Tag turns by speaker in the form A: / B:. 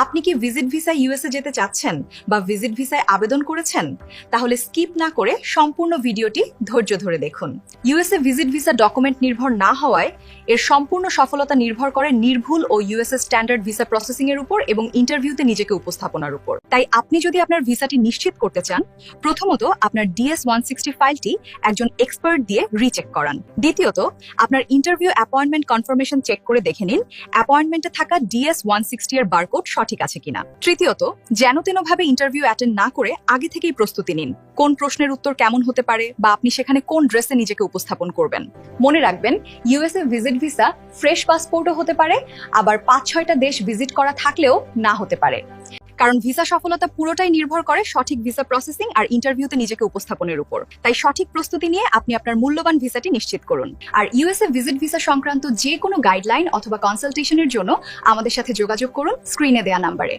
A: আপনি কি visit visa USA যেতে চাচ্ছেন বা ভিজিট ভিসায় আবেদন করেছেন? তাহলে স্কিপ না করে সম্পূর্ণ ভিডিওটি ধৈর্য ধরে দেখুন। ইউএসএ ভিজিট ভিসা ডকুমেন্ট নির্ভর না হওয়ায় এর সম্পূর্ণ সফলতা নির্ভর করে নির্ভুল ও ইউএসএ স্ট্যান্ডার্ড ভিসা প্রসেসিং এর উপর এবং ইন্টারভিউতে নিজেকে উপস্থাপনার উপর। তাই আপনি যদি আপনার ভিসাটি নিশ্চিত করতে চান, প্রথমত আপনার DS-160 ফাইলটি একজন এক্সপার্ট দিয়ে রিচেক করান। দ্বিতীয়ত আপনার ইন্টারভিউ অ্যাপয়েন্টমেন্ট কনফার্মেশন চেক করে দেখে নিন অ্যাপয়েন্টমেন্টে থাকা DS-160 এর বারকোড সঠিক আছে কিনা। তৃতীয়ত যেন-তেনভাবে ইন্টারভিউ অ্যাটেন্ড না করে আগে থেকেই প্রস্তুতি নিন। কোন প্রশ্নের উত্তর কেমন হতে পারে বা আপনি সেখানে কোন ড্রেসে নিজেকে উপস্থাপন করবেন। মনে রাখবেন, ইউএসএ ভিজিট ভিসা ফ্রেশ পাসপোর্টও হতে পারে, আবার 5-6টা দেশ ভিজিট করা থাকলেও না হতে পারে। কারণ ভিসা সফলতা পুরোটাই নির্ভর করে সঠিক ভিসা প্রসেসিং আর ইন্টারভিউতে নিজেকে উপস্থাপনের উপর। তাই সঠিক প্রস্তুতি নিয়ে আপনি আপনার মূল্যবান ভিসাটি নিশ্চিত করুন। আর ইউএসএ ভিজিট ভিসা সংক্রান্ত যে কোনো গাইডলাইন অথবা কনসালটেশনের জন্য আমাদের সাথে যোগাযোগ করুন স্ক্রিনে দেয়া নাম্বারে।